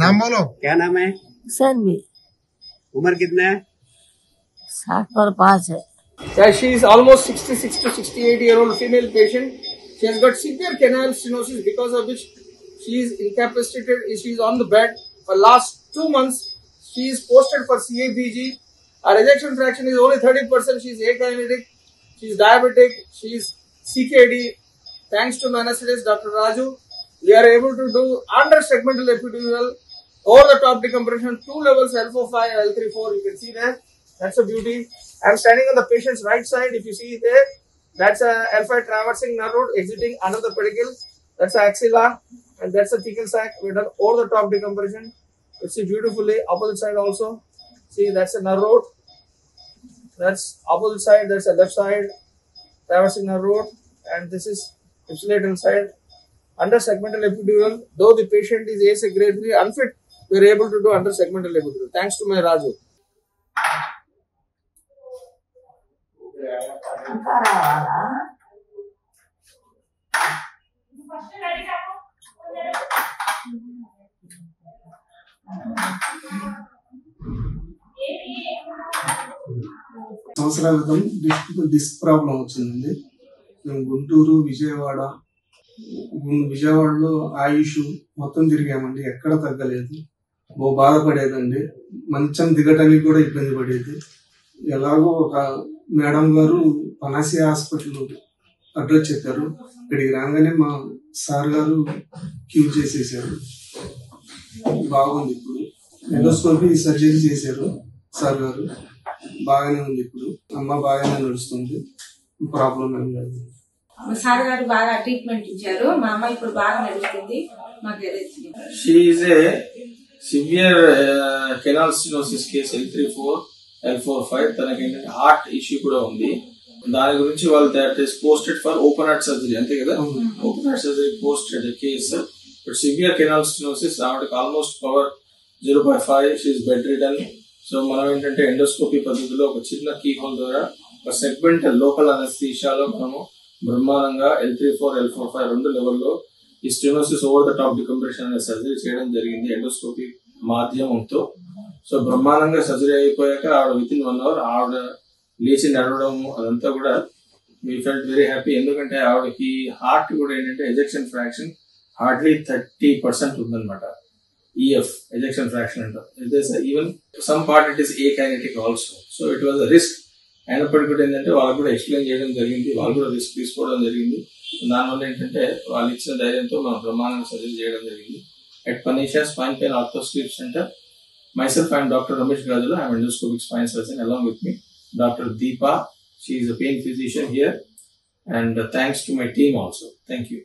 नाम बोलो। क्या नाम है? सनवी। उम्र कितना है? 60/5 है। Yeah, she is almost 66 to 68-year-old female patient. She has got severe canal stenosis because of which she is incapacitated. She is on the bed for last 2 months. She is posted for CABG. Her ejection fraction is only 30%. She is akinetic. She is diabetic. She is CKD. Thanks to my anesthetist, Dr. Raju, we are able to do under segmental epidural, over the top decompression, 2 levels L4-5, L3-4. You can see there. That's a beauty. I'm standing on the patient's right side. If you see there, that's a L5 traversing nerve root exiting under the pedicle. That's a axilla, and that's a thecal sac. We've done over the top decompression. You see beautifully. Opposite side also. See, that's a nerve root. That's opposite side. That's a left side traversing nerve root, and this is ipsilateral side. Under segmental epidural, though the patient is ASA grade 3 unfit, we are able to do under segmental epidural. Thanks to my Raju. సంవత్సరాల క్రితం disc problem వచ్చిందండి. మేము గుంటూరు, విజయవాడలో ఆయుష్ మొత్తం తిరిగామండి. ఎక్కడ తగ్గలేదు. బాధపడేదండి. మంచం దిగటానికి కూడా ఇబ్బంది పడేది. ఎలాగో ఒక మేడం గారు పనాసి హాస్పిటల్ అడ్రస్ చెప్పారు. ఇక్కడికి రాగానే మా సార్ గారు క్యూర్ చేసేసారు. బాగుంది. ఇప్పుడు ఎండోస్కోపీ సర్జరీ చేశారు సార్ గారు. బాగానే ఉంది. ఇప్పుడు అమ్మ బాగానే నడుస్తుంది. ప్రాబ్లం ఏం లేదు. సార్ గారు బాగా ట్రీట్మెంట్ ఇచ్చారు. మా అమ్మ ఇప్పుడు బాగా నడుస్తుంది. She is a severe canal stenosis case L3-4, L4-5. తనకి హార్ట్ ఇష్యూ కూడా ఉంది. దాని గురించి వాళ్ళు that is posted for open heart surgery. అంతే కదా, open heart surgery posted case. But severe canal stenosis ఆవిడకి almost power 0.5. She is bedridden. So మనం ఏంటంటే ఎండోస్కోపీ పద్ధతిలో ఒక చిన్న కీ హోల్ ద్వారా ఒక సెగ్మెంటల్ లోకల్ అనస్థీషియాలో మనము బ్రహ్మాండంగా L3-4, L4-5 రెండు లెవెల్లో ఈ stenosis over the top decompression అనే సర్జరీ చేయడం జరిగింది ఎండోస్కోపీ మాధ్యమంతో. సో బ్రహ్మాండంగా సర్జరీ అయిపోయాక ఆవిడ విత్ ఇన్ 1 hour ఆవిడ లేచి నడవడం అదంతా కూడా వీ ఫెల్ట్ వెరీ హ్యాపీ. ఎందుకంటే ఆవిడకి హార్ట్ కూడా ఏంటంటే ఎజెక్షన్ ఫ్రాక్షన్ హార్డ్లీ 30% ఉందన్నమాట. EF ejection fraction అంటారు. Even some part it is akinetic also. So it was a risk. అయినప్పటికీ కూడా ఏంటంటే వాళ్ళకు కూడా ఎక్స్ప్లెయిన్ చేయడం జరిగింది. వాళ్ళు కూడా రిస్క్ తీసుకోవడం జరిగింది. దానివల్ల ఏంటంటే వాళ్ళు ఇచ్చిన ధైర్యంతో మనం బ్రహ్మాండంగా సర్జరీ చేయడం జరిగింది. At పనీషా spine pain arthroscopy centre, myself and Dr. Ramesh Gajula, I am endoscopic spine surgeon. Along with me, Dr. Deepa, she is a pain physician here, and thanks to my team also. Thank you.